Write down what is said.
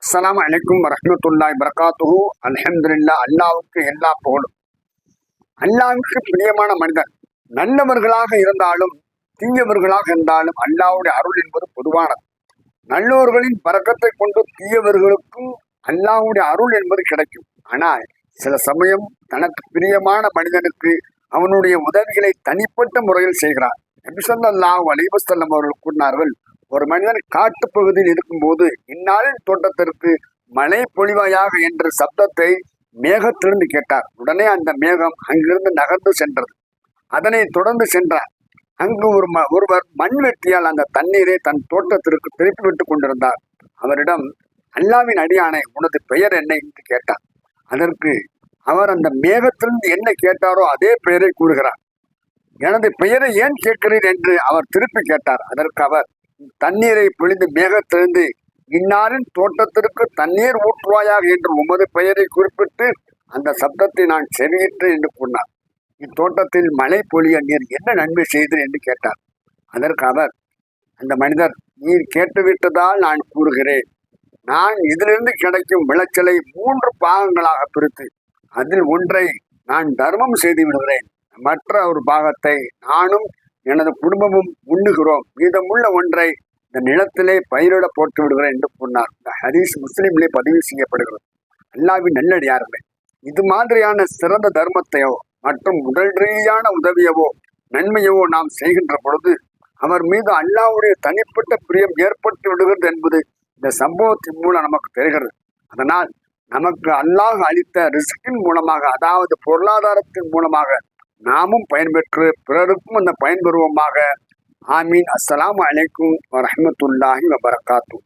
அஸ்ஸலாமு அலைக்கும் வரஹ்மத்துல்லாஹி வபரகாத்துஹு. அல்ஹம்துலில்லாஹ். அல்லாஹ்வுக்கு எல்லா புகழும். அல்லாஹ்வுக்கு பிரியமான மனிதன் நல்லவர்களாக இருந்தாலும் தீயவர்களாக இருந்தாலும் அல்லாஹ்வுடைய அருள் என்பது பொதுவானது. நல்லோர்களின் பரக்கத்தை கொண்டு தீயவர்களுக்கும் அல்லாஹ்வுடைய அருள் என்பது கிடைக்கும். ஆனால் சில சமயம் தனக்கு பிரியமான மனிதனுக்கு அவனுடைய உதவிகளை தனிப்பட்ட முறையில் செய்கிறார். நபி ஸல்லல்லாஹு அலைஹி வஸல்லம் அவர்கள் கூறினார்கள், ஒரு மனிதன் காட்டு பகுதியில் இருக்கும்போது இந்நாளின் தோட்டத்திற்கு மழை பொழிவாயாக என்ற சப்தத்தை மேகத்திலிருந்து கேட்டார். உடனே அந்த மேகம் அங்கிருந்து நகர்ந்து சென்றது. அதனை தொடர்ந்து சென்றார். அங்கு ஒருவர் மண்வெட்டியால் அந்த தண்ணீரை தன் தோட்டத்திற்கு திருப்பி விட்டுக் கொண்டிருந்தார். அவரிடம், அல்லாவின் அடியானை, உனது பெயர் என்ன என்று கேட்டார். அதற்கு அவர் அந்த மேகத்திலிருந்து என்ன கேட்டாரோ அதே பெயரை கூறுகிறார். எனது பெயரை ஏன் கேட்கிறீர் என்று அவர் திருப்பி கேட்டார். அதற்கு அவர், தண்ணீரை பொழிந்து மேகத்திலிருந்து இன்னாரின் தோட்டத்திற்கு தண்ணீர் ஊற்றுவாயாக என்று உமது பெயரை குறிப்பிட்டு அந்த சப்தத்தை நான் செவியிட்டேன் என்று கூறினார். இத்தோட்டத்தில் மழை பொழிய நீர் என்ன நன்மை செய்தீர் என்று கேட்டார். அதற்கு அவர், அந்த மனிதர், நீர் கேட்டுவிட்டதால் நான் கூறுகிறேன். நான் இதிலிருந்து கிடைக்கும் விளைச்சலை 3 பாகங்களாக பிரித்து அதில் ஒன்றை நான் தர்மம் செய்து விடுகிறேன். மற்ற ஒரு பாகத்தை நானும் எனது குடும்பமும் உண்ணுகிறோம். மீதமுள்ள ஒன்றை இந்த நிலத்திலே பயிரிட போட்டு விடுகிறேன் என்று கூறினார். இந்த ஹதீஸ் முஸ்லிமிலே பதிவு செய்யப்படுகிறது. அல்லாஹ்வின் நல்லடியார்களே, இது மாதிரியான சிறந்த தர்மத்தையோ மற்றும் உடல் ரீதியான உதவியவோ நன்மையவோ நாம் செய்கின்ற பொழுது அவர் மீது அல்லாஹ்வுடைய தனிப்பட்ட பிரியம் ஏற்பட்டு விடுகிறது என்பது இந்த சம்பவத்தின் மூலம் நமக்கு தெரிகிறது. அதனால் நமக்கு அல்லாஹ் அளித்த ரிஸ்கின் மூலமாக, அதாவது பொருளாதாரத்தின் மூலமாக நாமும் பயன்பெற்று பிறருக்கும் அந்த பயன்பெறுவோமாக. ஆமீன். அஸ்ஸலாமு அலைக்கும் வரஹ்மத்துல்லாஹி வபரகாத்துஹு.